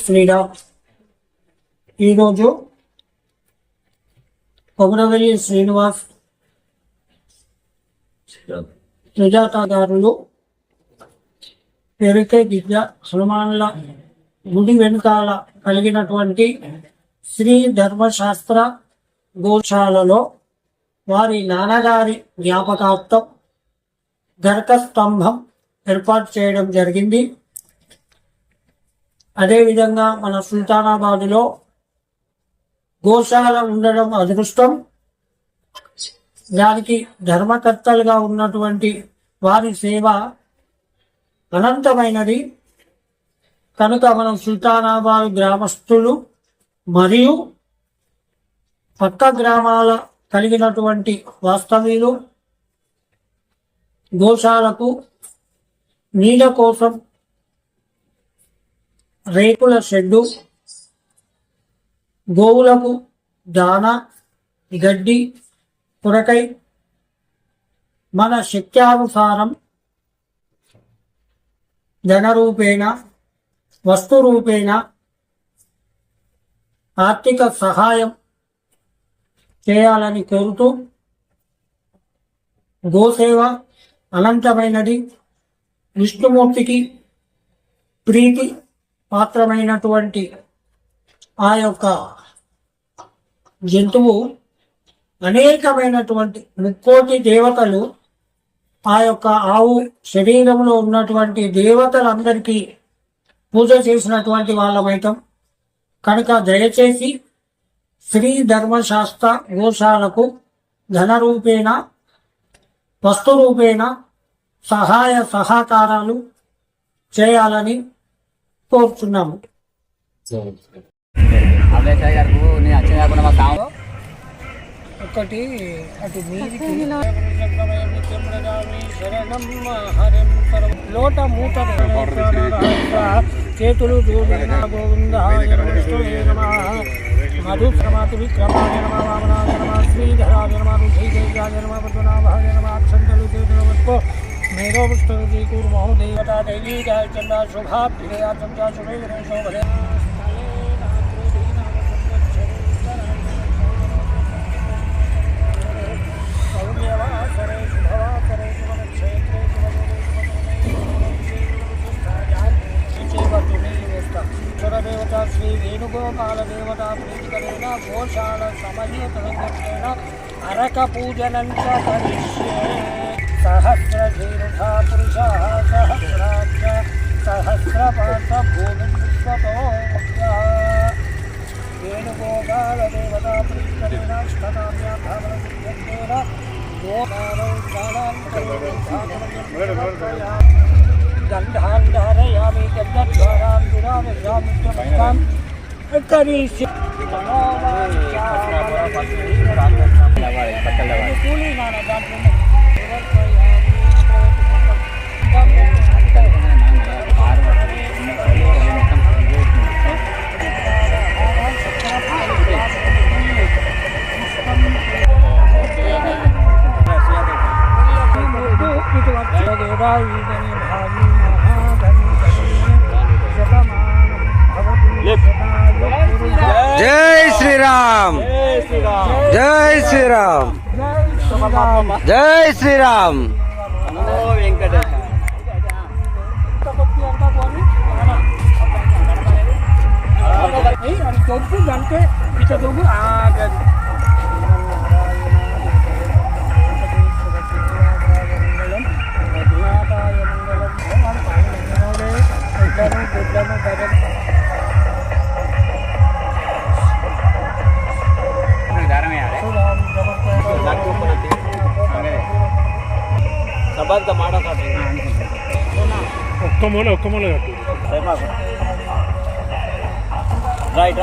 శ్రీరామ్. ఈరోజు కొమరవెల్లి శ్రీనివాస్ సుజాతాదారులు పెరికే విద్య హనుమాన్ల గుడి వెనుకాల కలిగినటువంటి శ్రీ ధర్మశాస్త్ర గోశాలలో వారి నాన్నగారి జ్ఞాపకార్థం గరక స్తంభం ఏర్పాటు చేయడం జరిగింది. అదేవిధంగా మన సుల్తానాబాదులో గోశాల ఉండడం అదృష్టం. దానికి ధర్మకర్తలుగా ఉన్నటువంటి వారి సేవ అనంతమైనది. కనుక మనం సుల్తానాబాద్ గ్రామస్తులు మరియు పక్క గ్రామాల కలిగినటువంటి వాస్తవ్యులు గోశాలకు నీడ కోసం రేకుల షెడ్డు, గోవులకు దానా, గడ్డి, పురకై మన శక్త్యానుసారం ధనరూపేణ వస్తురూపేణ ఆర్థిక సహాయం చేయాలని కోరుతూ, గోసేవ అనంతమైనది. విష్ణుమూర్తికి ప్రీతి పాత్రమైనటువంటి ఆ యొక్క జంతువు అనేకమైనటువంటి 30 దేవతలు ఆ యొక్క ఆవు శరీరంలో ఉన్నటువంటి దేవతలందరికీ పూజ చేసినటువంటి వాళ్ళమైతం. కనుక దయచేసి శ్రీ ధర్మశాస్త్ర గోశాలకు ధనరూపేణ వస్తురూపేణ సహాయ సహకారాలు చేయాలని కోరుతున్నాము. ఒకటి అటు లోట మూట చేతులు గోవింద మధుశ్రమాతి విక్రమాయ నమ వామనాయ నమ శ్రీధరాయ నమ రుధైజయాయ నమ పద్మనాభాయ నమ అక్షంతలు చేతులు పట్టుకో మేరో పుష్పరుజీ కూర్మో దేవత దైవీ చంద్ర శుభాభ్యుదయాతం శుభే శోభే దేవత శ్రీ వేణుగోపాల దేవత ప్రీతికరేణ గోశాల సమయేన అరక పూజనం కరిష్యే. సహస్రధీరుధా పురుష సహస్రాక్ష సహస్రపాత భూమి వేణుగోపాల దేవత ప్రీతికరేణ ష్టనామ్యాధారణ గంధాన్ ధారయామి గంధద్వారాన్ దురామయామిత్యమస్తాం కరిష్యే. కూలి నాన్న దాంట్లో జై శ్రీరామ్, జై శ్రీరామ్, జై శ్రీరామ్. అంటే ఇట్లా దొంగ ఒక్క మూల కట్టు రైట్.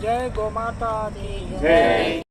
జై గోమాత జై.